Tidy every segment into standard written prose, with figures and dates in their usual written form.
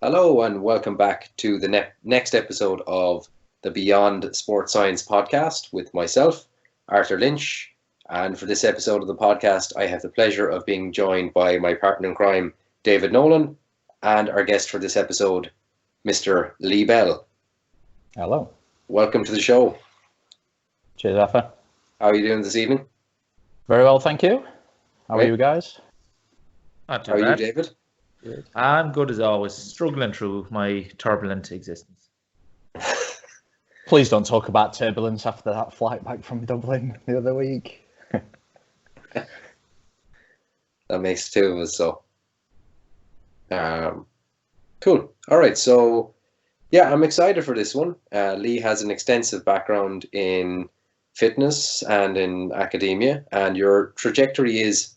Hello and welcome back to the next episode of the Beyond Sports Science podcast with myself, Arthur Lynch. And for this episode of the podcast, I have the pleasure of being joined by my partner in crime, David Nolan, and our guest for this episode, Mr. Lee Bell. Hello. Welcome to the show. Cheers, Arthur. How are you doing this evening? Very well, thank you. How Great. are you guys? Not too How are bad. you, David? I'm good as always, struggling through my turbulent existence. Please don't talk about turbulence after that flight back from Dublin the other week. That makes two of us, so. Cool. All right, so yeah, I'm excited for this one. Lee has an extensive background in fitness and in academia, and your trajectory is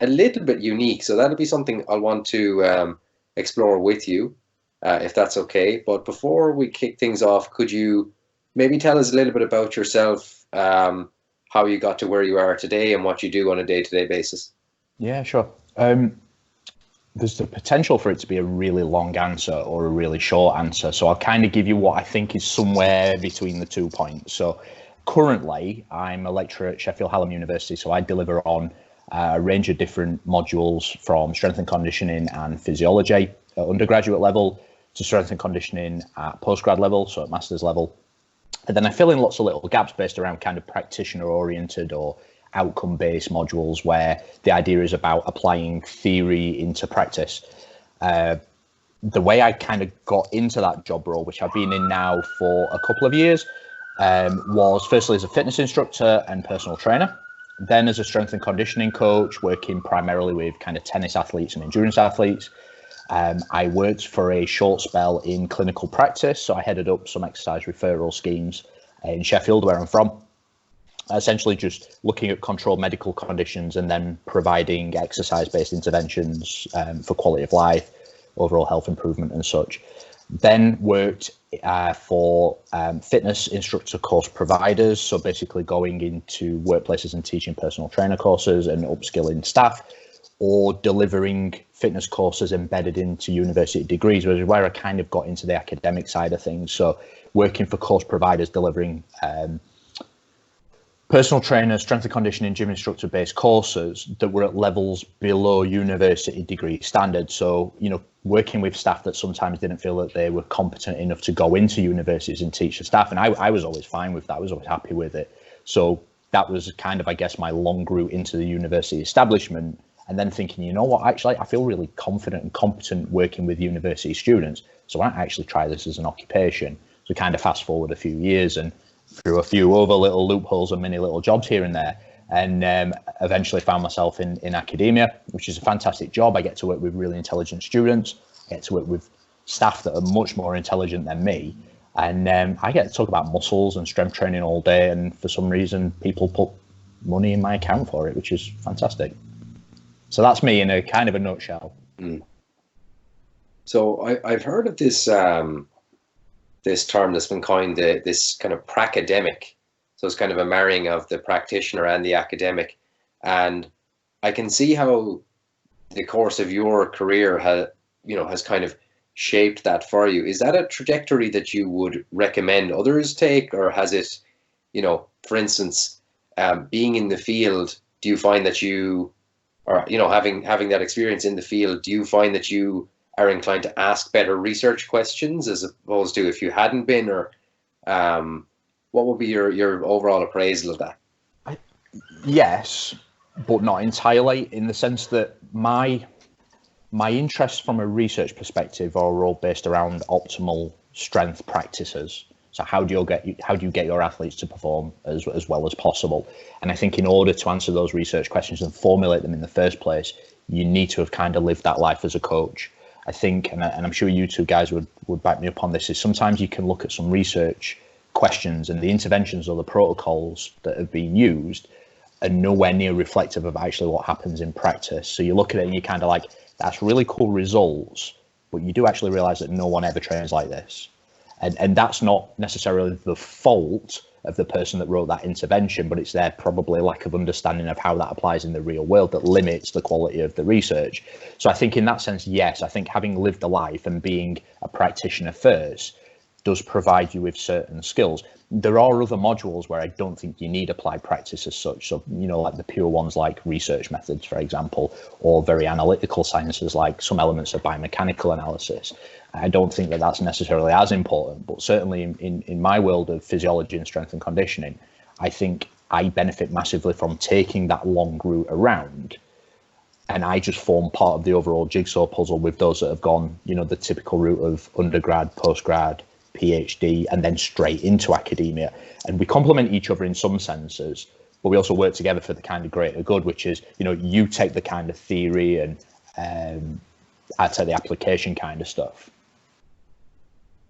a little bit unique. So that'll be something I'll want to explore with you, if that's okay. But before we kick things off, could you maybe tell us a little bit about yourself, how you got to where you are today and what you do on a day-to-day basis? Yeah, sure. There's the potential for it to be a really long answer or a really short answer. So I'll kind of give you what I think is somewhere between the 2 points. So currently, I'm a lecturer at Sheffield Hallam University. So I deliver on a range of different modules from strength and conditioning and physiology at undergraduate level to strength and conditioning at postgrad level, so at master's level. And then I fill in lots of little gaps based around kind of practitioner oriented or outcome-based modules where the idea is about applying theory into practice. The way I kind of got into that job role, which I've been in now for a couple of years, was firstly as a fitness instructor and personal trainer, then as a strength and conditioning coach, working primarily with kind of tennis athletes and endurance athletes. I worked for a short spell in clinical practice, so I headed up some exercise referral schemes in Sheffield, where I'm from. Essentially just looking at controlled medical conditions and then providing exercise-based interventions for quality of life, overall health improvement and such. Then worked for fitness instructor course providers, so basically going into workplaces and teaching personal trainer courses and upskilling staff, or delivering fitness courses embedded into university degrees, which is where I kind of got into the academic side of things. So working for course providers, delivering personal trainer, strength and conditioning, gym instructor based courses that were at levels below university degree standards. So, working with staff that sometimes didn't feel that they were competent enough to go into universities and teach the staff. And I was always fine with that. I was always happy with it. So that was kind of, I guess, my long route into the university establishment. And then thinking, you know what, actually, I feel really confident and competent working with university students. So why not actually try this as an occupation? So kind of fast forward a few years and through a few other little loopholes and many little jobs here and there, and eventually found myself in academia, which is a fantastic job. I get to work with really intelligent students. I get to work with staff that are much more intelligent than me. And I get to talk about muscles and strength training all day. And for some reason, people put money in my account for it, which is fantastic. So that's me in a kind of a nutshell. Mm. So I've heard of this this term that's been coined, this kind of pracademic. So it's kind of a marrying of the practitioner and the academic. And I can see how the course of your career has kind of shaped that for you. Is that a trajectory that you would recommend others take, or has it, for instance, being in the field, do you find that you, or having that experience in the field, do you find that you are inclined to ask better research questions as opposed to if you hadn't been, or what would be your overall appraisal of that? Yes, but not entirely, in the sense that my interests from a research perspective are all based around optimal strength practices. So how do you get your athletes to perform as well as possible? And I think in order to answer those research questions and formulate them in the first place, you need to have kind of lived that life as a coach. I think, and I'm sure you two guys would back me up on this, is sometimes you can look at some research questions and the interventions or the protocols that have been used are nowhere near reflective of actually what happens in practice. So you look at it and you're kind of like, that's really cool results, but you do actually realize that no one ever trains like this. And that's not necessarily the fault of the person that wrote that intervention, but it's their probably lack of understanding of how that applies in the real world that limits the quality of the research. So I think in that sense, yes, I think having lived a life and being a practitioner first does provide you with certain skills. There are other modules where I don't think you need applied practice as such. So, like the pure ones like research methods, for example, or very analytical sciences like some elements of biomechanical analysis. I don't think that that's necessarily as important, but certainly in my world of physiology and strength and conditioning, I think I benefit massively from taking that long route around. And I just form part of the overall jigsaw puzzle with those that have gone, the typical route of undergrad, postgrad, PhD, and then straight into academia. And we complement each other in some senses, but we also work together for the kind of greater good, which is, you take the kind of theory and I take the application kind of stuff.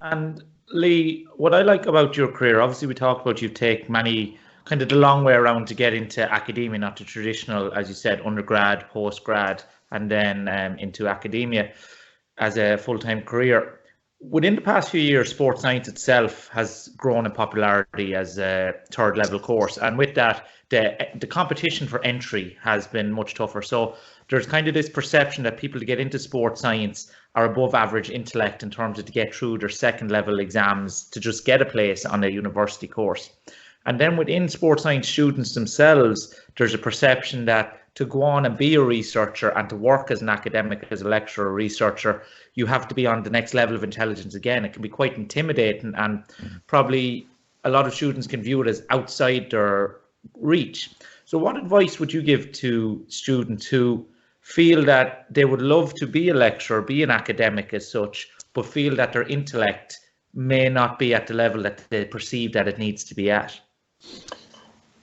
And Lee, what I like about your career, obviously we talked about you take many kind of the long way around to get into academia, not the traditional, as you said, undergrad, postgrad, and then into academia as a full-time career. Within the past few years, sports science itself has grown in popularity as a third level course. And with that, the competition for entry has been much tougher. So there's kind of this perception that people to get into sports science are above average intellect in terms of to get through their second level exams to just get a place on a university course. And then within sports science students themselves, there's a perception that to go on and be a researcher and to work as an academic, as a lecturer or researcher, you have to be on the next level of intelligence again. It can be quite intimidating, and probably a lot of students can view it as outside their reach. So what advice would you give to students who feel that they would love to be a lecturer, be an academic as such, but feel that their intellect may not be at the level that they perceive that it needs to be at?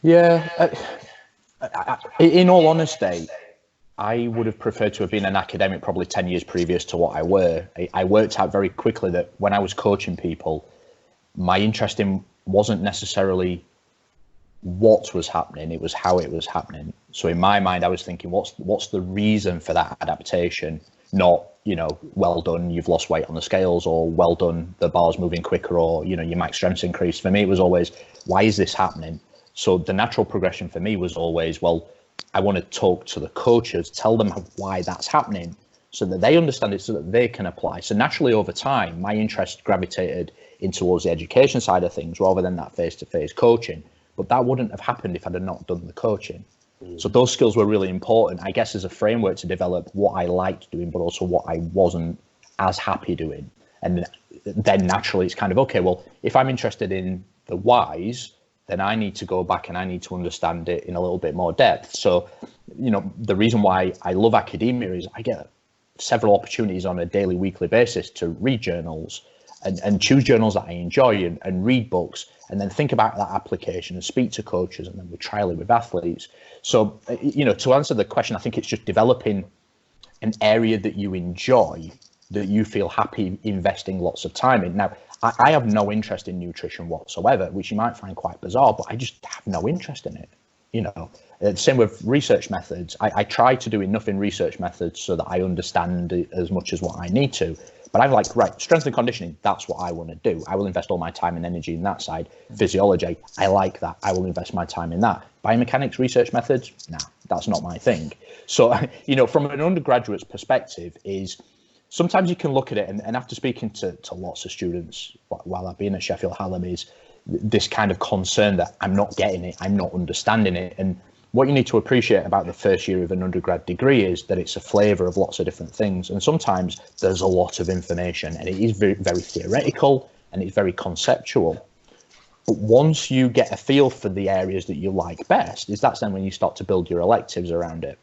Yeah, in all honesty, I would have preferred to have been an academic probably 10 years previous to what I were. I worked out very quickly that when I was coaching people, my interest in wasn't necessarily what was happening, it was how it was happening. So in my mind, I was thinking, what's the reason for that adaptation? Not, well done, you've lost weight on the scales, or well done, the bar's moving quicker, or, your max strength's increased. For me, it was always, why is this happening? So the natural progression for me was always, well, I want to talk to the coaches, tell them why that's happening so that they understand it, so that they can apply. So naturally over time, my interest gravitated in towards the education side of things rather than that face-to-face coaching. But that wouldn't have happened if I'd have not done the coaching. So those skills were really important, I guess, as a framework to develop what I liked doing, but also what I wasn't as happy doing. And then naturally it's kind of, okay, well, if I'm interested in the whys, then I need to go back and I need to understand it in a little bit more depth. So, the reason why I love academia is I get several opportunities on a daily, weekly basis to read journals and choose journals that I enjoy and read books, and then think about that application and speak to coaches, and then we trial it with athletes. So, to answer the question, I think it's just developing an area that you enjoy, that you feel happy investing lots of time in. Now, I have no interest in nutrition whatsoever, which you might find quite bizarre, but I just have no interest in it. Same with research methods. I try to do enough in research methods so that I understand it as much as what I need to. But I'm like, right, strength and conditioning, that's what I want to do. I will invest all my time and energy in that side. Physiology, I like that. I will invest my time in that. Biomechanics, research methods, nah, that's not my thing. So, from an undergraduate's perspective is, sometimes you can look at it, and after speaking to lots of students while I've been at Sheffield Hallam, is this kind of concern that I'm not getting it, I'm not understanding it. And what you need to appreciate about the first year of an undergrad degree is that it's a flavour of lots of different things. And sometimes there's a lot of information, and it is very, very theoretical and it's very conceptual. But once you get a feel for the areas that you like best, that's then when you start to build your electives around it.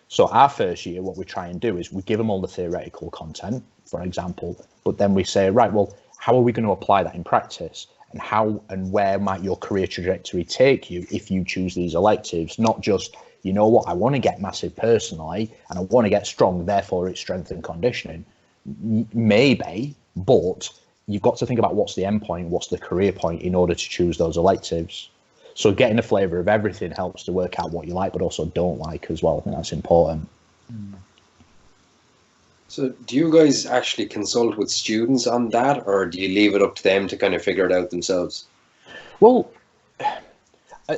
So our first year, what we try and do is we give them all the theoretical content, for example, but then we say, right, well, how are we going to apply that in practice? And how and where might your career trajectory take you if you choose these electives? Not just, I want to get massive personally and I want to get strong, therefore it's strength and conditioning. Maybe, but you've got to think about what's the end point, what's the career point in order to choose those electives. So getting a flavour of everything helps to work out what you like, but also don't like as well. I think that's important. So do you guys actually consult with students on that, or do you leave it up to them to kind of figure it out themselves? Well,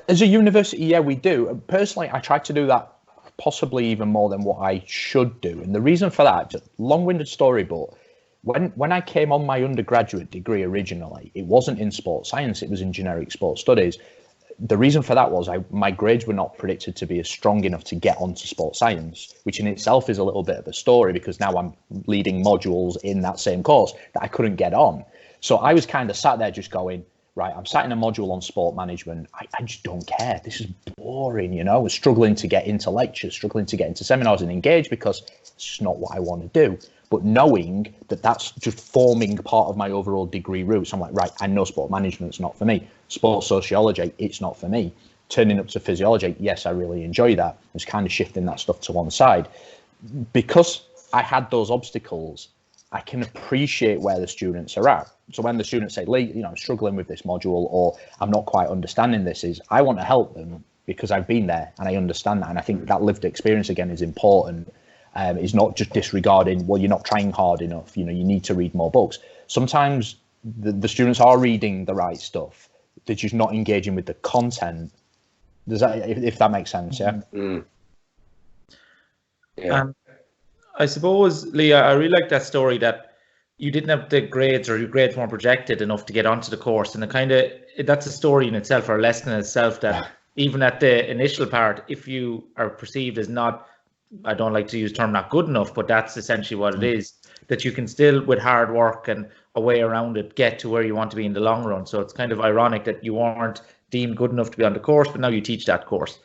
As a university, yeah, we do. Personally, I try to do that possibly even more than what I should do. And the reason for that, just long-winded story, but when I came on my undergraduate degree originally, it wasn't in sports science, it was in generic sports studies. The reason for that was my grades were not predicted to be as strong enough to get onto sports science, which in itself is a little bit of a story because now I'm leading modules in that same course that I couldn't get on. So I was kind of sat there just going, right, I'm sat in a module on sport management. I just don't care. This is boring, you know. I was struggling to get into lectures, struggling to get into seminars and engage because it's just not what I want to do. But knowing that that's just forming part of my overall degree route, so I'm like, right, I know sport management's not for me. Sports sociology, it's not for me. Turning up to physiology, yes, I really enjoy that. It's kind of shifting that stuff to one side. Because I had those obstacles, I can appreciate where the students are at. So when the students say, Lee, you know, I'm struggling with this module or I'm not quite understanding this, is I want to help them because I've been there and I understand that. And I think that lived experience again is important. Is not just disregarding, well, you're not trying hard enough. You know, you need to read more books. Sometimes the students are reading the right stuff. They're just not engaging with the content. Does that, if that makes sense? Yeah. Mm-hmm. Yeah. I suppose, Leah, I really like that story that you didn't have the grades or your grades weren't projected enough to get onto the course. And that's a story in itself or a lesson in itself that even at the initial part, if you are perceived as not, I don't like to use the term not good enough, but that's essentially what it is, that you can still, with hard work and a way around it, get to where you want to be in the long run. So it's kind of ironic that you weren't deemed good enough to be on the course, but now you teach that course.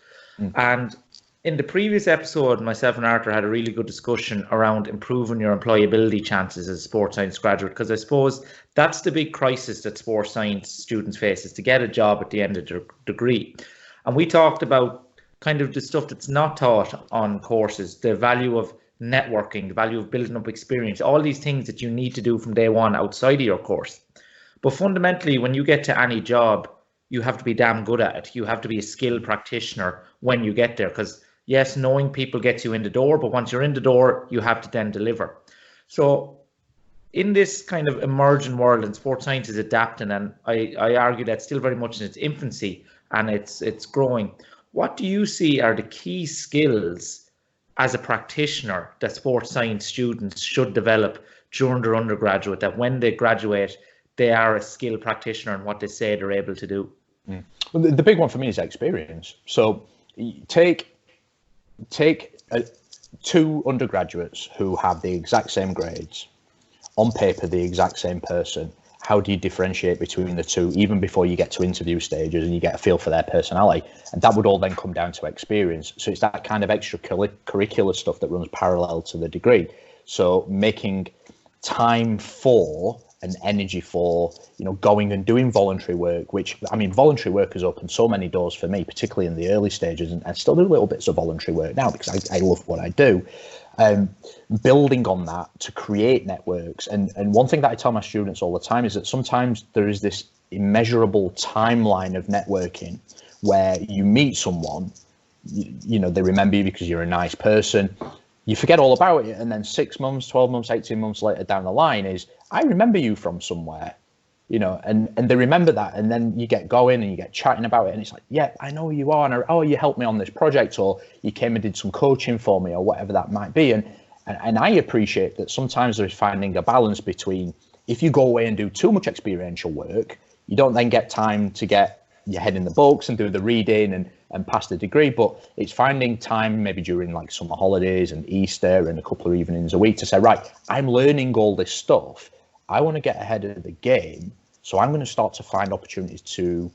And in the previous episode, myself and Arthur had a really good discussion around improving your employability chances as a sports science graduate, because I suppose that's the big crisis that sports science students face, is to get a job at the end of their degree. And we talked about kind of the stuff that's not taught on courses, the value of networking, the value of building up experience, all these things that you need to do from day one outside of your course. But fundamentally, when you get to any job, you have to be damn good at it. You have to be a skilled practitioner when you get there, because yes, knowing people gets you in the door, but once you're in the door, you have to then deliver. So in this kind of emerging world, and sports science is adapting, and I argue that's still very much in its infancy and it's growing. What do you see are the key skills as a practitioner that sports science students should develop during their undergraduate, that when they graduate, they are a skilled practitioner in what they say they're able to do? Well, the big one for me is experience. So take two undergraduates who have the exact same grades, on paper the exact same person. How do you differentiate between the two even before you get to interview stages and you get a feel for their personality? And that would all then come down to experience. So it's that kind of extracurricular stuff that runs parallel to the degree. So making time for and energy for, you know, going and doing voluntary work, which, I mean, voluntary work has opened so many doors for me, particularly in the early stages, and I still do little bits of voluntary work now because I love what I do. Building on that to create networks. And one thing that I tell my students all the time is that sometimes there is this immeasurable timeline of networking where you meet someone, you know, they remember you because you're a nice person. You forget all about it. And then 6 months, 12 months, 18 months later down the line is, I remember you from somewhere, you know, and they remember that. And then you get going and you get chatting about it. And it's like, yeah, I know who you are. And oh, you helped me on this project, or you came and did some coaching for me, or whatever that might be. And I appreciate that sometimes there's finding a balance between, if you go away and do too much experiential work, you don't then get time to get your head in the books and do the reading and pass the degree. But it's finding time maybe during like summer holidays and Easter and a couple of evenings a week to say, right, I'm learning all this stuff. I want to get ahead of the game. So I'm going to start to find opportunities to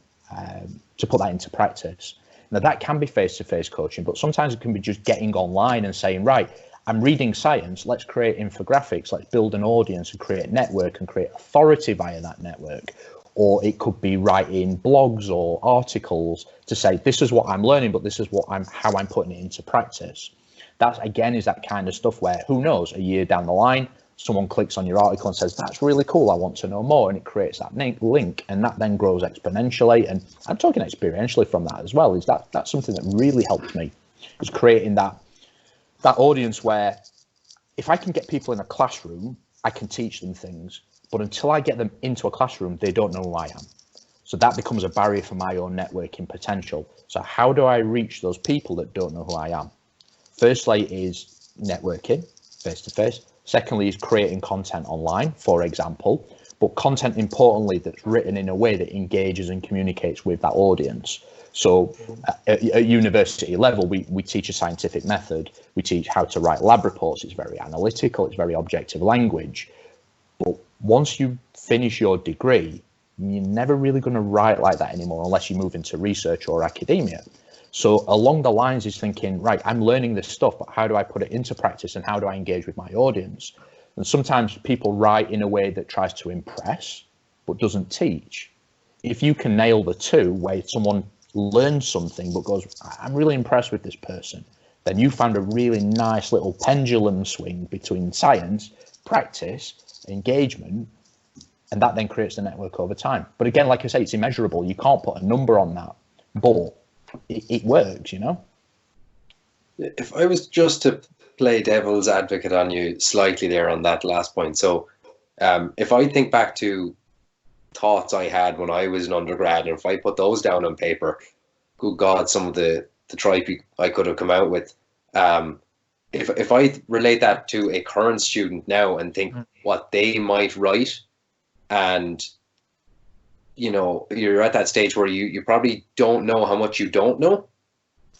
put that into practice. Now that can be face-to-face coaching, but sometimes it can be just getting online and saying, right, I'm reading science, let's create infographics, let's build an audience and create a network and create authority via that network. Or it could be writing blogs or articles to say, this is what I'm learning, but this is how I'm putting it into practice. That again is that kind of stuff where, who knows, a year down the line, someone clicks on your article and says, that's really cool, I want to know more. And it creates that link, and that then grows exponentially. And I'm talking experientially from that as well. That's something that really helps me, is creating that audience where if I can get people in a classroom, I can teach them things. But until I get them into a classroom, they don't know who I am. So that becomes a barrier for my own networking potential. So how do I reach those people that don't know who I am? Firstly is networking face to face. Secondly is creating content online, for example, but content importantly that's written in a way that engages and communicates with that audience. So at university level, we teach a scientific method. We teach how to write lab reports. It's very analytical. It's very objective language. But once you finish your degree, you're never really going to write like that anymore unless you move into research or academia. So along the lines is thinking, right, I'm learning this stuff, but how do I put it into practice and how do I engage with my audience? And sometimes people write in a way that tries to impress, but doesn't teach. If you can nail the two, where someone learns something, but goes, I'm really impressed with this person, then you found a really nice little pendulum swing between science, practice, engagement, and that then creates the network over time. But again, like I say, it's immeasurable. You can't put a number on that, but it works, you know? If I was just to play devil's advocate on you slightly there on that last point. So if I think back to thoughts I had when I was an undergrad, and if I put those down on paper, good God, some of the tripe I could have come out with. If I relate that to a current student now and think what they might write, and you know, you're at that stage where you probably don't know how much you don't know,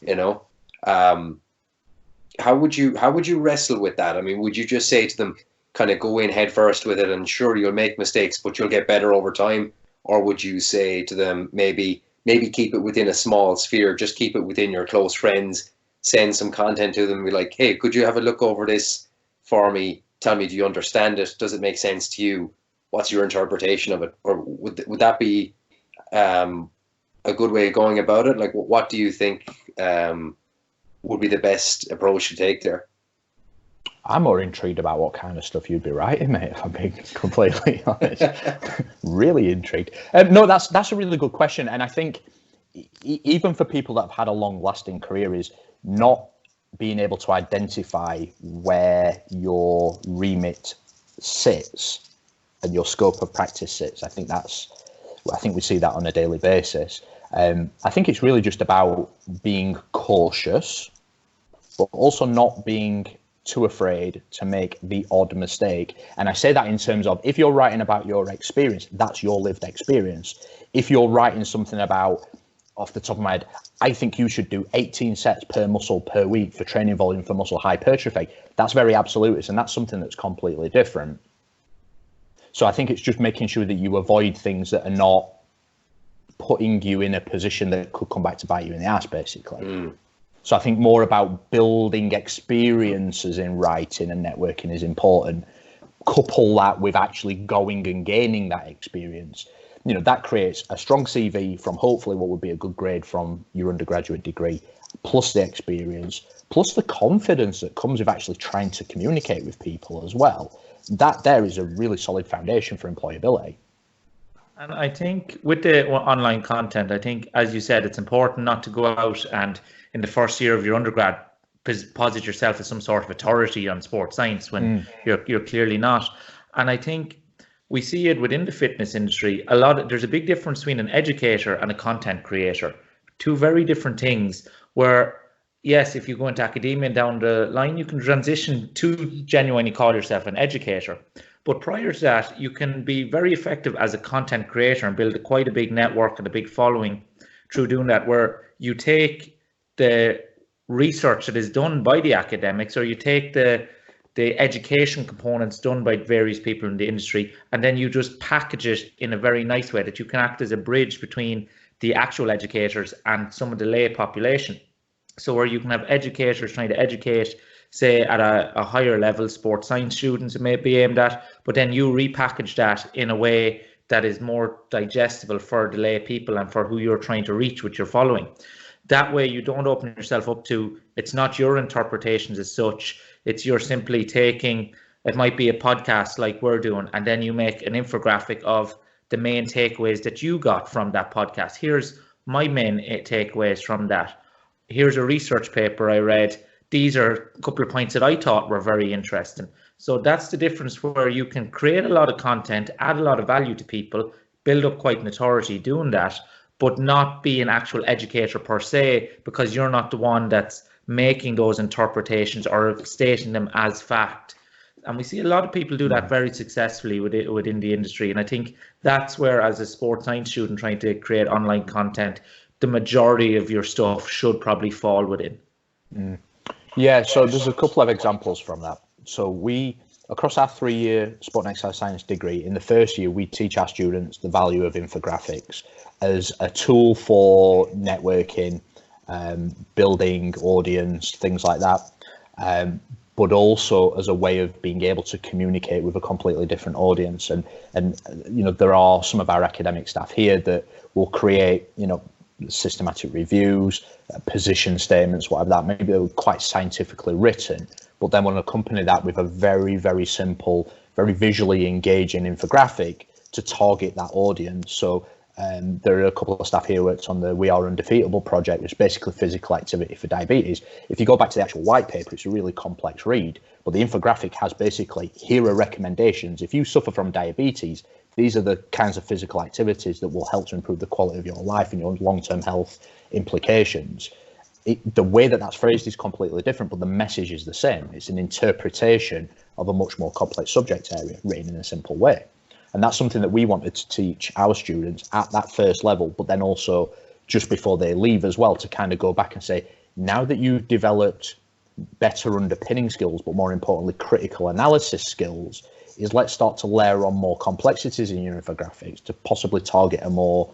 you know, how would you wrestle with that? I mean, would you just say to them, kind of go in head first with it, and sure, you'll make mistakes, but you'll get better over time? Or would you say to them, maybe keep it within a small sphere, just keep it within your close friends, send some content to them, and be like, hey, could you have a look over this for me? Tell me, do you understand it? Does it make sense to you? What's your interpretation of it? Or would that be a good way of going about it? Like, what do you think would be the best approach to take there? I'm more intrigued about what kind of stuff you'd be writing, mate, if I'm being completely honest. Really intrigued. No, that's a really good question. And I think even for people that have had a long-lasting career, is not being able to identify where your remit sits and your scope of practice sits. I think we see that on a daily basis. I think it's really just about being cautious, but also not being too afraid to make the odd mistake. And I say that in terms of, if you're writing about your experience, that's your lived experience. If you're writing something about, off the top of my head, I think you should do 18 sets per muscle per week for training volume for muscle hypertrophy, that's very absolutist, and that's something that's completely different. So I think it's just making sure that you avoid things that are not putting you in a position that could come back to bite you in the ass, basically. So I think more about building experiences in writing and networking is important. Couple that with actually going and gaining that experience. You know, that creates a strong CV from hopefully what would be a good grade from your undergraduate degree, plus the experience, plus the confidence that comes with actually trying to communicate with people as well. That there is a really solid foundation for employability. And I think with the online content, I think, as you said, it's important not to go out and in the first year of your undergrad posit yourself as some sort of authority on sports science when you're clearly not. And I think we see it within the fitness industry. There's a big difference between an educator and a content creator. Two very different things, where yes, if you go into academia and down the line, you can transition to genuinely call yourself an educator. But prior to that, you can be very effective as a content creator and build quite a big network and a big following through doing that, where you take the research that is done by the academics, or you take the education components done by various people in the industry, and then you just package it in a very nice way that you can act as a bridge between the actual educators and some of the lay population. So where you can have educators trying to educate, say, at a higher level, sports science students it may be aimed at, but then you repackage that in a way that is more digestible for the lay people and for who you're trying to reach with your following. That way you don't open yourself up to, it's not your interpretations as such, it's you're simply taking, it might be a podcast like we're doing, and then you make an infographic of the main takeaways that you got from that podcast. Here's my main takeaways from that. Here's a research paper I read. These are a couple of points that I thought were very interesting. So that's the difference, where you can create a lot of content, add a lot of value to people, build up quite an authority doing that, but not be an actual educator per se, because you're not the one that's making those interpretations or stating them as fact. And we see a lot of people do that very successfully within the industry. And I think that's where, as a sports science student trying to create online content, the majority of your stuff should probably fall within. Yeah, so there's a couple of examples from that. So we, across our 3-year sport and exercise science degree, in the first year, we teach our students the value of infographics as a tool for networking, building audience, things like that. But also as a way of being able to communicate with a completely different audience. And you know, there are some of our academic staff here that will create, you know, systematic reviews, position statements, whatever that. Maybe they're quite scientifically written, but then we'll accompany that with a very, very simple, very visually engaging infographic to target that audience. So there are a couple of staff here who worked on the We Are Undefeatable project, which is basically physical activity for diabetes. If you go back to the actual white paper, it's a really complex read, but the infographic has basically, here are recommendations. If you suffer from diabetes, these are the kinds of physical activities that will help to improve the quality of your life and your long-term health implications. The way that that's phrased is completely different, but the message is the same. It's an interpretation of a much more complex subject area written in a simple way. And that's something that we wanted to teach our students at that first level, but then also just before they leave as well, to kind of go back and say, now that you've developed better underpinning skills, but more importantly, critical analysis skills, is let's start to layer on more complexities in your infographics to possibly target a more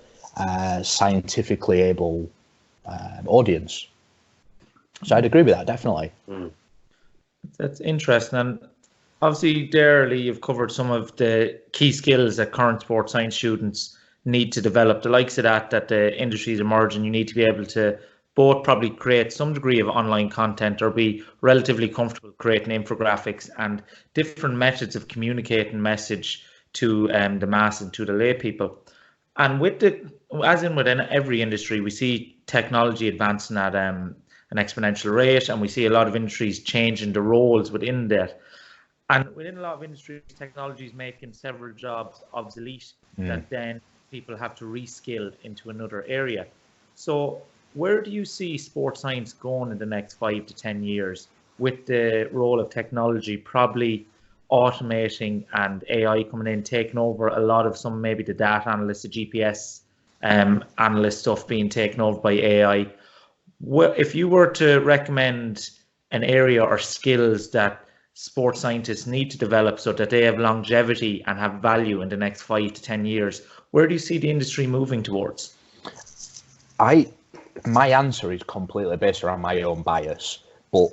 scientifically able audience. So I'd agree with that, definitely. That's interesting. And obviously, there, Lee, you've covered some of the key skills that current sports science students need to develop. The likes of that the industry is emerging. You need to be able to both probably create some degree of online content or be relatively comfortable creating infographics and different methods of communicating message to the mass and to the lay people. And with within every industry, we see technology advancing at an exponential rate, and we see a lot of industries changing the roles within that. And within a lot of industries, technology is making several jobs obsolete that then people have to reskill into another area. So where do you see sports science going in the next 5 to 10 years with the role of technology probably automating and AI coming in, taking over a lot of some, maybe the data analysts, the GPS analyst stuff being taken over by AI? If you were to recommend an area or skills that sports scientists need to develop so that they have longevity and have value in the next 5 to 10 years, where do you see the industry moving towards? My answer is completely based around my own bias, but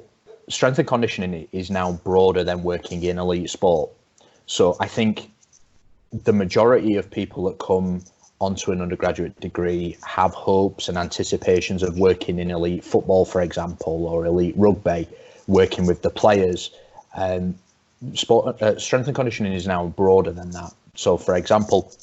strength and conditioning is now broader than working in elite sport. So I think the majority of people that come onto an undergraduate degree have hopes and anticipations of working in elite football, for example, or elite rugby, working with the players. Strength and conditioning is now broader than that. So, for example,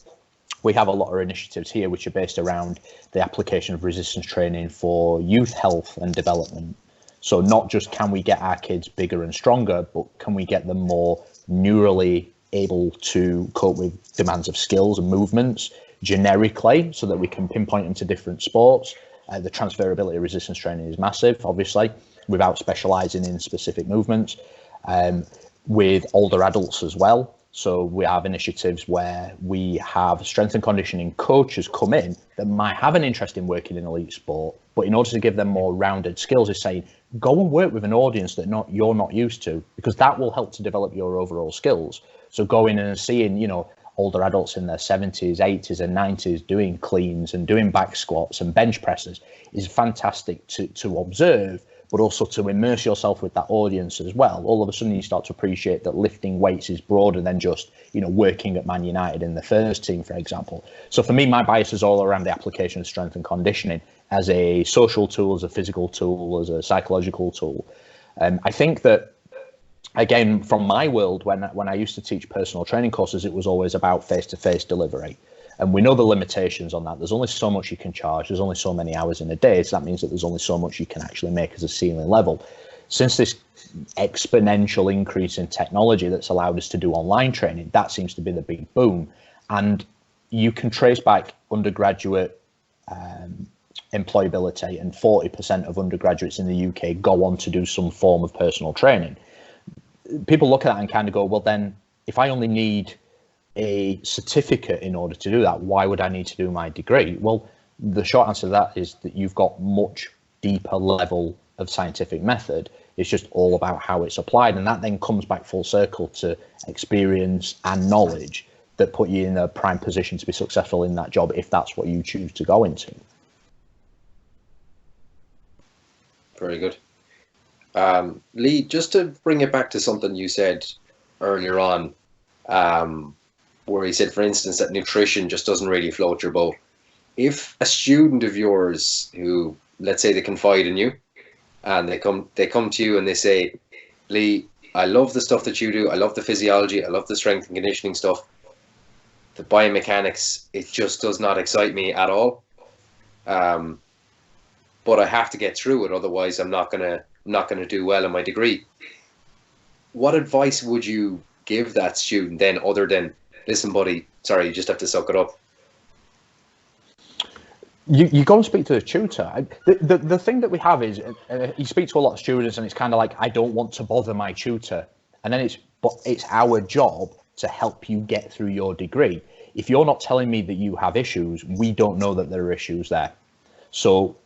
we have a lot of initiatives here which are based around the application of resistance training for youth health and development. So not just can we get our kids bigger and stronger, but can we get them more neurally able to cope with demands of skills and movements generically so that we can pinpoint them to different sports. The transferability of resistance training is massive, obviously, without specialising in specific movements. With older adults as well. So we have initiatives where we have strength and conditioning coaches come in that might have an interest in working in elite sport, but in order to give them more rounded skills, is saying, go and work with an audience that you're not used to, because that will help to develop your overall skills. So going in and seeing, you know, older adults in their 70s, 80s and 90s doing cleans and doing back squats and bench presses is fantastic to observe, but also to immerse yourself with that audience as well. All of a sudden you start to appreciate that lifting weights is broader than just, you know, working at Man United in the first team, for example. So for me, my bias is all around the application of strength and conditioning as a social tool, as a physical tool, as a psychological tool. I think that, again, from my world, when I used to teach personal training courses, it was always about face-to-face delivery. And we know the limitations on that. There's only so much you can charge. There's only so many hours in a day. So that means that there's only so much you can actually make as a ceiling level. Since this exponential increase in technology that's allowed us to do online training, that seems to be the big boom. And you can trace back undergraduate employability, and 40% of undergraduates in the UK go on to do some form of personal training. People look at that and kind of go, well, then if I only need a certificate in order to do that, why would I need to do my degree? Well, the short answer to that is that you've got much deeper level of scientific method. It's just all about how it's applied, and that then comes back full circle to experience and knowledge that put you in a prime position to be successful in that job if that's what you choose to go into. Very good. Lee, just to bring it back to something you said earlier on, where you said, for instance, that nutrition just doesn't really float your boat. If a student of yours who, let's say, they confide in you, and they come to you and they say, Lee, I love the stuff that you do. I love the physiology. I love the strength and conditioning stuff. The biomechanics, it just does not excite me at all. But I have to get through it, otherwise I'm not gonna do well in my degree. What advice would you give that student then, other than, listen, buddy, sorry, you just have to suck it up? You go and speak to the tutor. The thing that we have is you speak to a lot of students, and it's kind of like, I don't want to bother my tutor, and then it's our job to help you get through your degree. If you're not telling me that you have issues, we don't know that there are issues there. So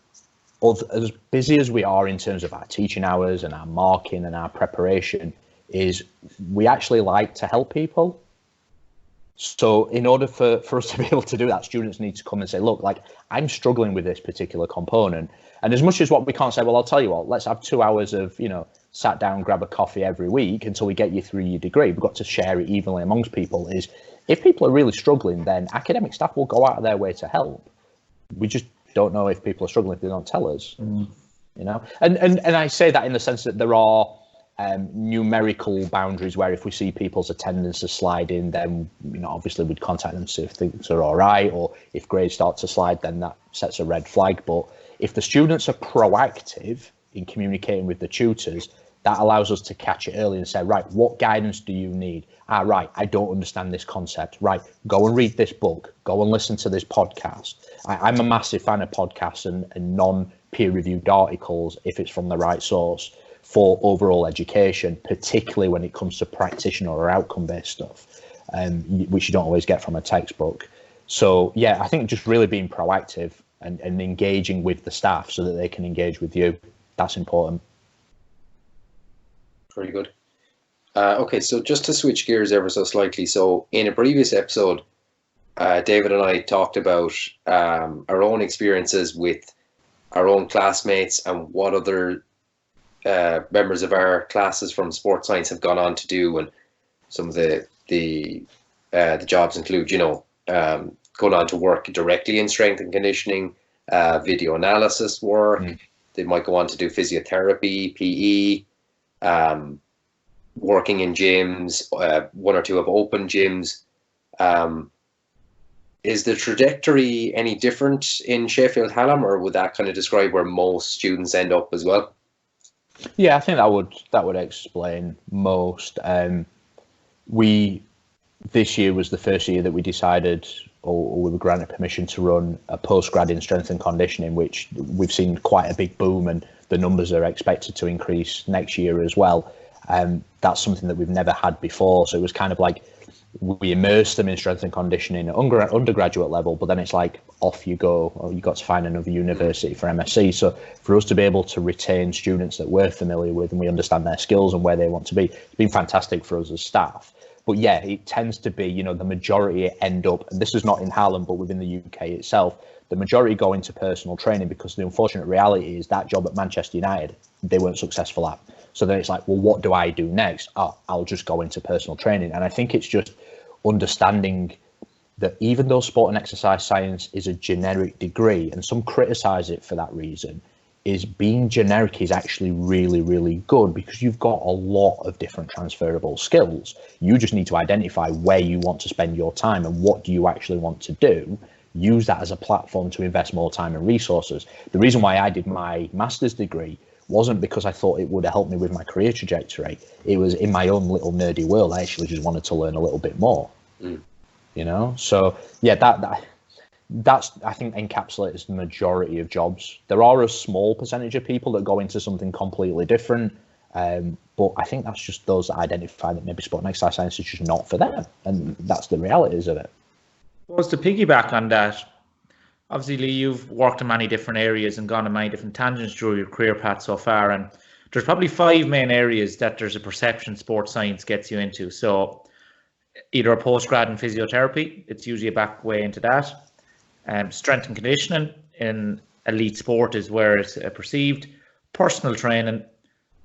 as busy as we are in terms of our teaching hours and our marking and our preparation, is we actually like to help people. So in order for us to be able to do that, students need to come and say, look, like, I'm struggling with this particular component. And as much as what we can't say, well, I'll tell you what, let's have 2 hours of, sat down, grab a coffee every week until we get you through your degree. We've got to share it evenly amongst people. Is if people are really struggling, then academic staff will go out of their way to help. We just don't know if people are struggling if they don't tell us, And I say that in the sense that there are numerical boundaries where if we see people's attendance is sliding, then obviously we'd contact them to see if things are all right, or if grades start to slide, then that sets a red flag. But if the students are proactive in communicating with the tutors, that allows us to catch it early and say, right, what guidance do you need? Right, I don't understand this concept. Right, go and read this book, go and listen to this podcast. I'm a massive fan of podcasts and non-peer-reviewed articles if it's from the right source, for overall education, particularly when it comes to practitioner or outcome-based stuff, which you don't always get from a textbook. So yeah, I think just really being proactive and engaging with the staff so that they can engage with you, that's important. Very good. Okay, so just to switch gears ever so slightly, so in a previous episode, David and I talked about our own experiences with our own classmates and what other members of our classes from sports science have gone on to do, and some of the jobs include, going on to work directly in strength and conditioning, video analysis work. They might go on to do physiotherapy, PE, working in gyms. 1 or 2 have open gyms. Is the trajectory any different in Sheffield Hallam, or would that kind of describe where most students end up as well? Yeah, I think that would explain most. This year was the first year that we decided, or we were granted permission to run a postgrad in strength and conditioning, which we've seen quite a big boom, and the numbers are expected to increase next year as well. That's something that we've never had before. So it was kind of like we immersed them in strength and conditioning at undergraduate level, but then it's like off you go, or you got to find another university for MSc. So for us to be able to retain students that we're familiar with and we understand their skills and where they want to be, it's been fantastic for us as staff. But yeah, it tends to be, the majority end up, and this is not in Hallam, but within the UK itself, the majority go into personal training, because the unfortunate reality is that job at Manchester United, they weren't successful at. So then it's like, well, what do I do next? I'll just go into personal training. And I think it's just understanding that even though sport and exercise science is a generic degree, and some criticize it for that reason, is being generic is actually really, really good, because you've got a lot of different transferable skills. You just need to identify where you want to spend your time and what do you actually want to do. Use that as a platform to invest more time and resources. The reason why I did my master's degree wasn't because I thought it would help me with my career trajectory. It was in my own little nerdy world. I actually just wanted to learn a little bit more. you know. So yeah, that's I think encapsulates the majority of jobs. There are a small percentage of people that go into something completely different, but I think that's just those that identify that maybe sport and exercise science is just not for them, and that's the realities of it. Well, to piggyback on that, obviously, Lee, you've worked in many different areas and gone on many different tangents through your career path so far, and there's probably 5 main areas that there's a perception sports science gets you into. So either a postgrad in physiotherapy, it's usually a back way into that. Strength and conditioning in elite sport is where it's perceived. Personal training,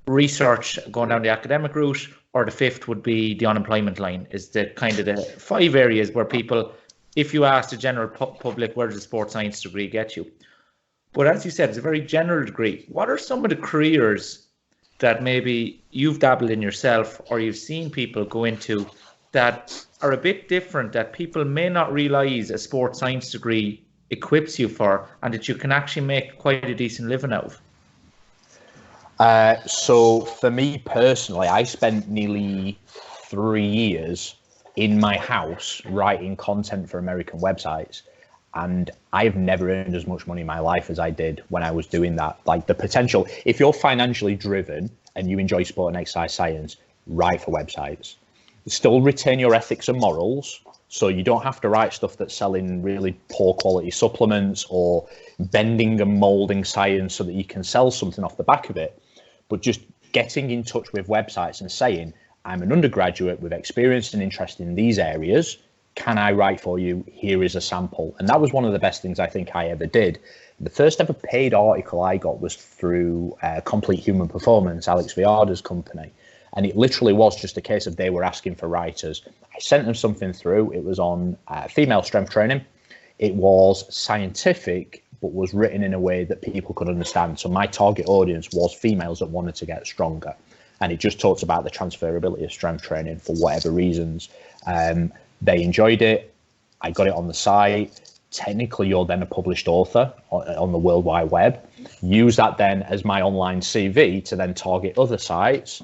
research going down the academic route, or the 5th would be the unemployment line. Is the kind of the 5 areas where people, if you ask the general public, where does a sports science degree get you? But as you said, it's a very general degree. What are some of the careers that maybe you've dabbled in yourself or you've seen people go into that are a bit different, that people may not realize a sports science degree equips you for, and that you can actually make quite a decent living out of? So for me personally, I spent nearly 3 years in my house writing content for American websites, and I've never earned as much money in my life as I did when I was doing that. Like, the potential, if you're financially driven and you enjoy sport and exercise science, write for websites. Still retain your ethics and morals, so you don't have to write stuff that's selling really poor quality supplements or bending and molding science so that you can sell something off the back of it. But just getting in touch with websites and saying, I'm an undergraduate with experience and interest in these areas. Can I write for you? Here is a sample. And that was one of the best things I think I ever did. The first ever paid article I got was through Complete Human Performance, Alex Viada's company. And it literally was just a case of they were asking for writers. I sent them something through. It was on female strength training. It was scientific, but was written in a way that people could understand. So my target audience was females that wanted to get stronger. And it just talks about the transferability of strength training for whatever reasons. They enjoyed it. I got it on the site. Technically, you're then a published author on the World Wide Web. Use that then as my online CV to then target other sites.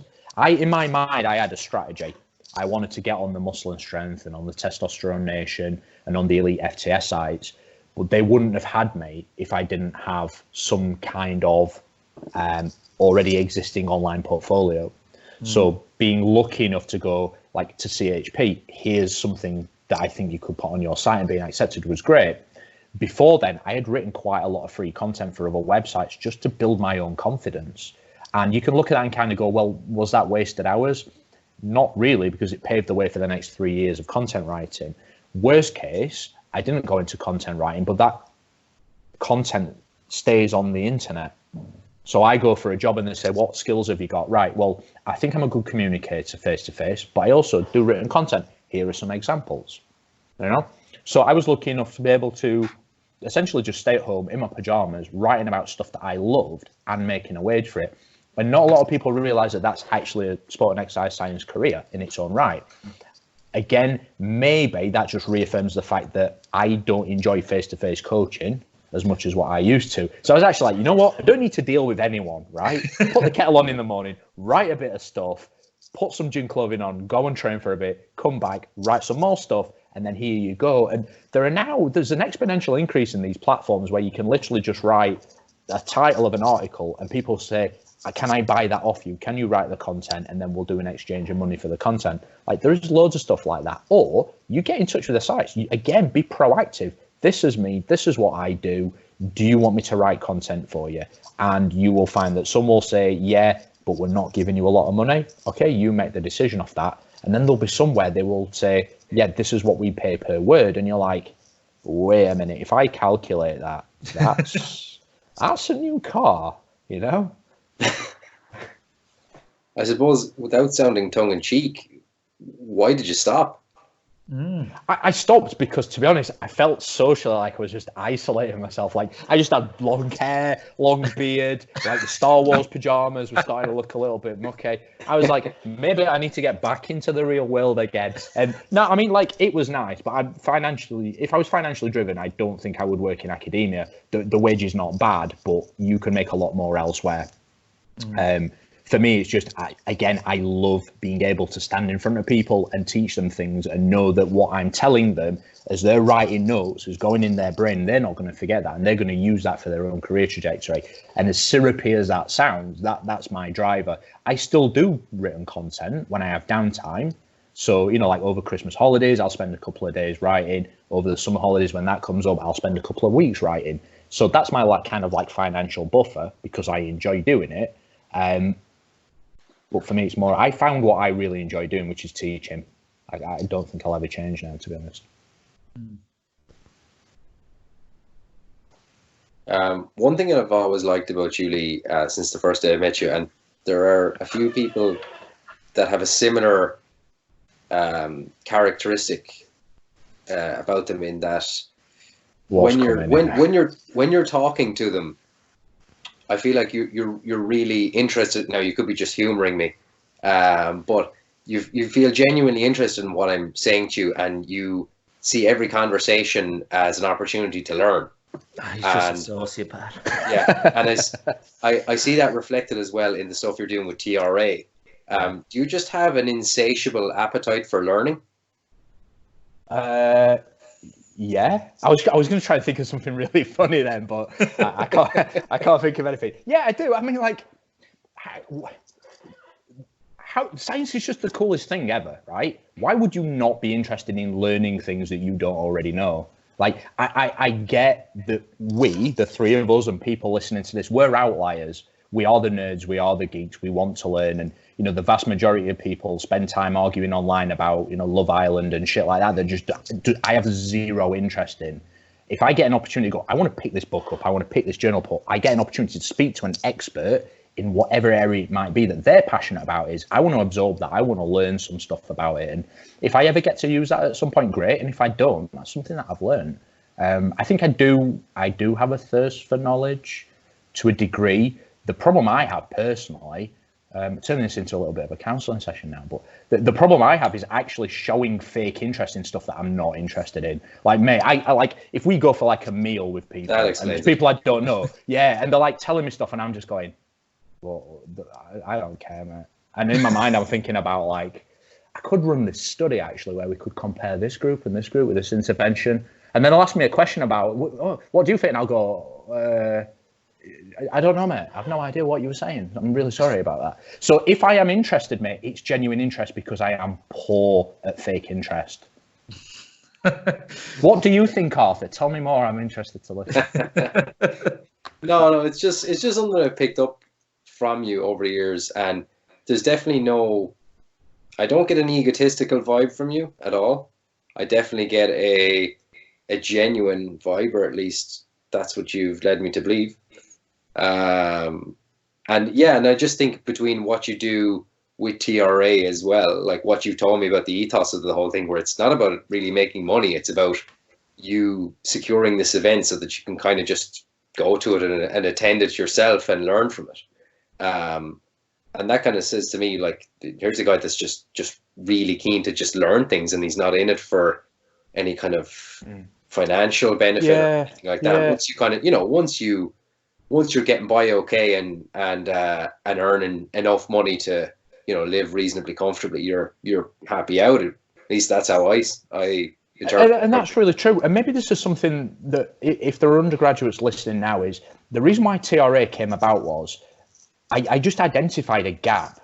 In my mind, I had a strategy. I wanted to get on the Muscle and Strength and on the Testosterone Nation and on the Elite FTS sites, but they wouldn't have had me if I didn't have some kind of already existing online portfolio. So being lucky enough to go like to CHP, here's something that I think you could put on your site and being accepted was great. Before then, I had written quite a lot of free content for other websites just to build my own confidence. And you can look at that and kind of go, well, was that wasted hours? Not really, because it paved the way for the next 3 years of content writing. Worst case, I didn't go into content writing, but that content stays on the internet. So I go for a job and they say, what skills have you got? Right, well, I think I'm a good communicator face-to-face, but I also do written content. Here are some examples, you know? So I was lucky enough to be able to essentially just stay at home in my pajamas, writing about stuff that I loved and making a wage for it. And not a lot of people realize that that's actually a sport and exercise science career in its own right. Again, maybe that just reaffirms the fact that I don't enjoy face-to-face coaching as much as what I used to. So I was actually like, you know what? I don't need to deal with anyone, right? Put the kettle on in the morning, write a bit of stuff, put some gym clothing on, go and train for a bit, come back, write some more stuff, and then here you go. And there's an exponential increase in these platforms where you can literally just write a title of an article and people say, can I buy that off you? Can you write the content? And then we'll do an exchange of money for the content. Like, there's loads of stuff like that. Or you get in touch with the sites. Again, be proactive. This is me. This is what I do. Do you want me to write content for you? And you will find that some will say, yeah, but we're not giving you a lot of money. Okay, you make the decision off that. And then there'll be somewhere they will say, yeah, this is what we pay per word. And you're like, wait a minute, if I calculate that, that's a new car, you know? I suppose, without sounding tongue-in-cheek, why did you stop? I stopped because, to be honest, I felt socially like I was just isolating myself. Like, I just had long hair, long beard, like the Star Wars pajamas were starting to look a little bit mucky. I was like, maybe I need to get back into the real world again. And no, I mean, like, it was nice, but if I was financially driven, I don't think I would work in academia. The wage is not bad, but you can make a lot more elsewhere. for me, it's just, I love being able to stand in front of people and teach them things and know that what I'm telling them as they're writing notes is going in their brain. They're not going to forget that, and they're going to use that for their own career trajectory. And as syrupy as that sounds, that's my driver. I still do written content when I have downtime. So, you know, like over Christmas holidays, I'll spend a couple of days writing. Over the summer holidays, when that comes up, I'll spend a couple of weeks writing. So that's my kind of financial buffer because I enjoy doing it. But for me, it's more, I found what I really enjoy doing, which is teaching. I don't think I'll ever change now, to be honest. One thing that I've always liked about you, Lee, since the first day I met you, and there are a few people that have a similar characteristic about them, in that when you're talking to them, I feel like you're really interested. Now, you could be just humoring me, but you feel genuinely interested in what I'm saying to you, and you see every conversation as an opportunity to learn. He's just a sociopath. Yeah, and I see that reflected as well in the stuff you're doing with TRA. Do you just have an insatiable appetite for learning? Yeah, I was going to try to think of something really funny then, but I can't think of anything. Yeah, I do. I mean, like, how science is just the coolest thing ever, right? Why would you not be interested in learning things that you don't already know? Like, I get that we, the three of us and people listening to this, we're outliers. We are the nerds, we are the geeks, we want to learn. And, you know, the vast majority of people spend time arguing online about, you know, Love Island and shit like that. That just, I have zero interest in. If I get an opportunity to go, I want to pick this book up, I want to pick this journal up, I get an opportunity to speak to an expert in whatever area it might be that they're passionate about, is I want to absorb that. I want to learn some stuff about it. And if I ever get to use that at some point, great. And if I don't, that's something that I've learned. I think I do have a thirst for knowledge to a degree. The problem I have personally, turning this into a little bit of a counselling session now, but the problem I have is actually showing fake interest in stuff that I'm not interested in. Like, mate, I like, if we go for like a meal with people, and there's people I don't know, yeah, and they're like telling me stuff and I'm just going, well, I don't care, mate. And in my mind, I'm thinking about, like, I could run this study actually where we could compare this group and this group with this intervention. And then they'll ask me a question about, what do you think? And I'll go, I don't know, mate. I've no idea what you were saying. I'm really sorry about that. So if I am interested, mate, it's genuine interest because I am poor at fake interest. What do you think, Arthur? Tell me more. I'm interested to listen. No, it's just something that I picked up from you over the years, and there's definitely I don't get an egotistical vibe from you at all. I definitely get a genuine vibe, or at least that's what you've led me to believe. And I just think between what you do with TRA as well, like what you've told me about the ethos of the whole thing, where it's not about really making money, it's about you securing this event so that you can kind of just go to it and attend it yourself and learn from it. And that kind of says to me, like, here's a guy that's just really keen to just learn things, and he's not in it for any kind of financial benefit or anything like that. Yeah. Once you kind of, you know, once you're getting by okay and earning enough money to, you know, live reasonably comfortably, you're happy out. At least that's how I interpret it. And that's really true. And maybe this is something that, if there are undergraduates listening now, is the reason why TRA came about was I just identified a gap.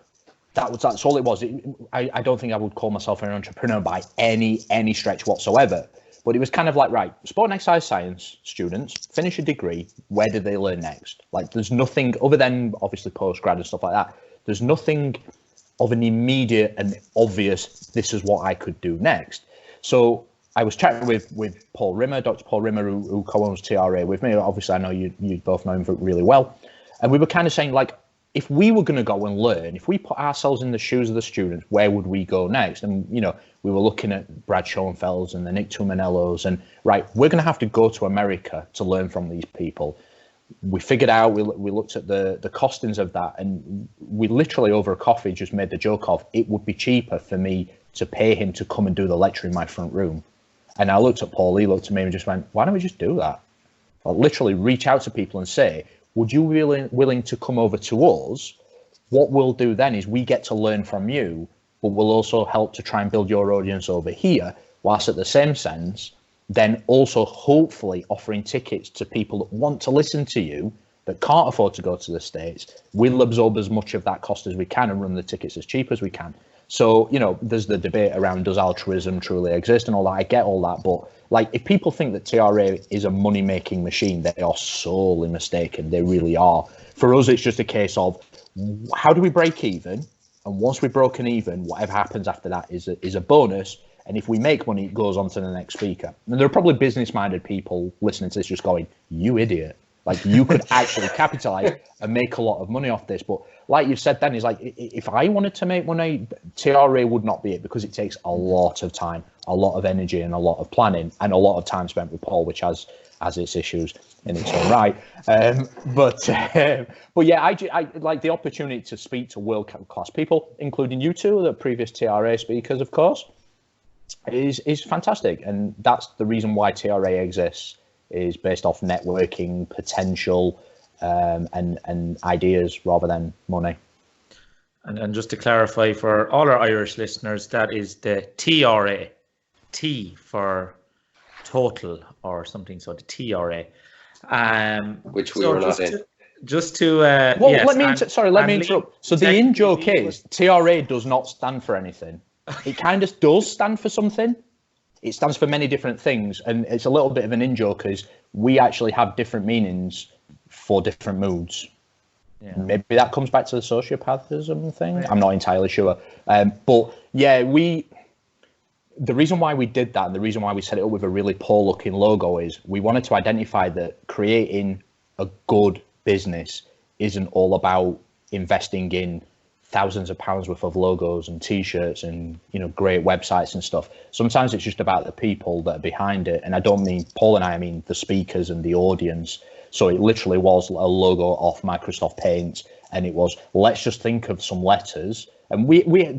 That's all it was. I don't think I would call myself an entrepreneur by any stretch whatsoever. But it was kind of like, right, sport and exercise science students finish a degree. Where do they learn next? Like, there's nothing other than obviously postgrad and stuff like that. There's nothing of an immediate and obvious, this is what I could do next. So I was chatting with Paul Rimmer, Dr. Paul Rimmer, who co-owns TRA with me. Obviously, I know you both know him really well. And we were kind of saying, like, if we were going to go and learn, if we put ourselves in the shoes of the students, where would we go next? And, you know, we were looking at Brad Schoenfelds and the Nick Tumanellos, and right, we're going to have to go to America to learn from these people. We figured out, we looked at the costings of that, and we literally over a coffee just made the joke of, it would be cheaper for me to pay him to come and do the lecture in my front room. And I looked at Paul, he looked at me and just went, why don't we just do that? I'll literally reach out to people and say, would you be willing to come over to us, What we'll do then is we get to learn from you, but we'll also help to try and build your audience over here, whilst at the same sense, then also hopefully offering tickets to people that want to listen to you, that can't afford to go to the States. We'll absorb as much of that cost as we can and run the tickets as cheap as we can. So, you know, there's the debate around, does altruism truly exist and all that? I get all that. But like, if people think that TRA is a money-making machine, they are sorely mistaken. They really are. For us, it's just a case of, how do we break even? And once we've broken even, whatever happens after that is a bonus. And if we make money, it goes on to the next speaker. And there are probably business-minded people listening to this just going, you idiot. Like, you could actually capitalize and make a lot of money off this. But like you said then, is like, if I wanted to make money, TRA would not be it, because it takes a lot of time, a lot of energy and a lot of planning and a lot of time spent with Paul, which has its issues in its own right. But yeah, I like the opportunity to speak to world-class people, including you two, the previous TRA speakers, of course, is fantastic. And that's the reason why TRA exists, is based off networking, potential, and ideas rather than money. And just to clarify for all our Irish listeners, that is the TRA, T for total or something, so the TRA. Which we were not in. Well, yes, let me interrupt. So the in-joke is TRA does not stand for anything. It kind of does stand for something. It stands for many different things, and it's a little bit of an in-joke, because we actually have different meanings for different moods. Yeah. Maybe that comes back to the sociopathism thing. Right. I'm not entirely sure. But yeah, the reason why we did that, and the reason why we set it up with a really poor looking logo, is we wanted to identify that creating a good business isn't all about investing in thousands of pounds worth of logos and t-shirts and, you know, great websites and stuff. Sometimes it's just about the people that are behind it. And I don't mean Paul and I mean the speakers and the audience. So it literally was a logo off Microsoft Paint, and it was, let's just think of some letters. And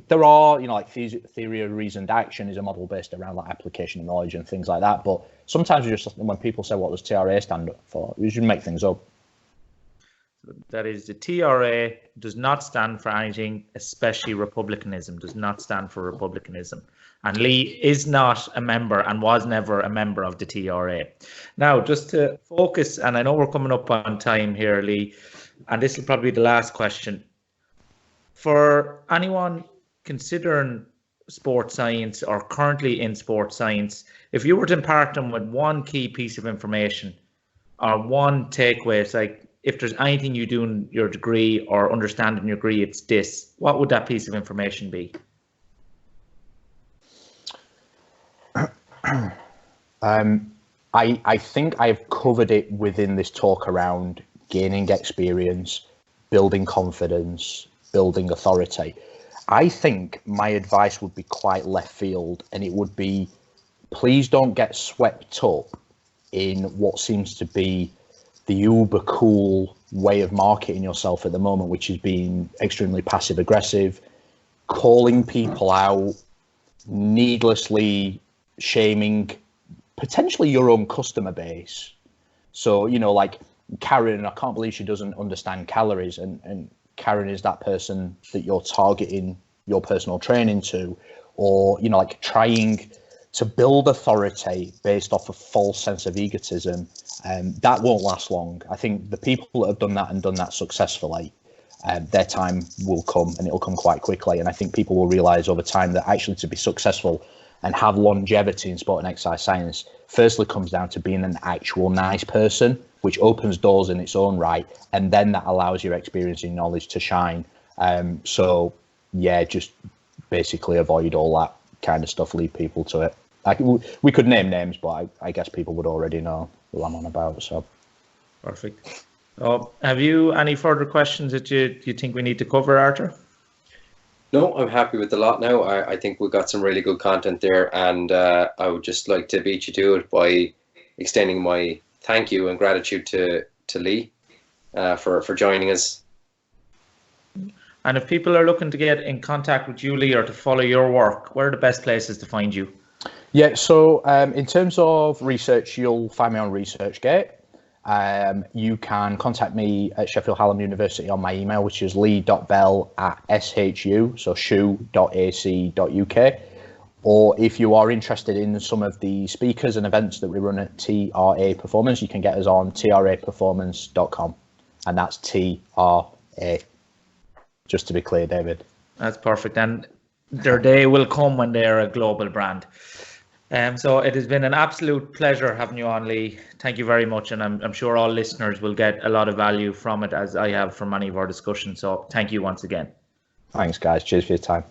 there are, you know, like theory of reasoned action is a model based around like application of knowledge and things like that. But sometimes just, when people say, what does TRA stand up for, we should make things up. That is, the TRA does not stand for anything, especially republicanism, does not stand for republicanism. And Lee is not a member and was never a member of the TRA. Now, just to focus, and I know we're coming up on time here, Lee, and this will probably be the last question. For anyone considering sports science or currently in sports science, if you were to impart them with one key piece of information or one takeaway, it's like, if there's anything you do in your degree or understand in your degree, it's this, what would that piece of information be? I think I've covered it within this talk around gaining experience, building confidence, building authority. I think my advice would be quite left field, and it would be, please don't get swept up in what seems to be the uber cool way of marketing yourself at the moment, which is being extremely passive aggressive, calling people out, needlessly shaming potentially your own customer base. So, you know, like Karen, I can't believe she doesn't understand calories, and Karen is that person that you're targeting your personal training to, or, you know, like trying to build authority based off a false sense of egotism. That won't last long. I think the people that have done that and done that successfully, their time will come, and it'll come quite quickly. And I think people will realize over time that actually to be successful and have longevity in sport and exercise science, firstly comes down to being an actual nice person, which opens doors in its own right. And then that allows your experience and knowledge to shine. So yeah, just basically avoid all that kind of stuff, lead people to it. We could name names, but I guess people would already know who I'm on about. So perfect. Have you any further questions that you think we need to cover, Arthur? No, I'm happy with the lot now. I think we got some really good content there, and I would just like to beat you to it by extending my thank you and gratitude to Lee for joining us. And if people are looking to get in contact with you, Lee, or to follow your work, where are the best places to find you? Yeah, so in terms of research, you'll find me on ResearchGate. you can contact me at Sheffield Hallam University on my email, which is lee.bell@shu, so shu.ac.uk. Or if you are interested in some of the speakers and events that we run at TRA Performance, you can get us on traperformance.com. And that's TRA, just to be clear, David. That's perfect. And their day will come when they're a global brand. So it has been an absolute pleasure having you on, Lee. Thank you very much. And I'm sure all listeners will get a lot of value from it, as I have from many of our discussions. So thank you once again. Thanks, guys. Cheers for your time.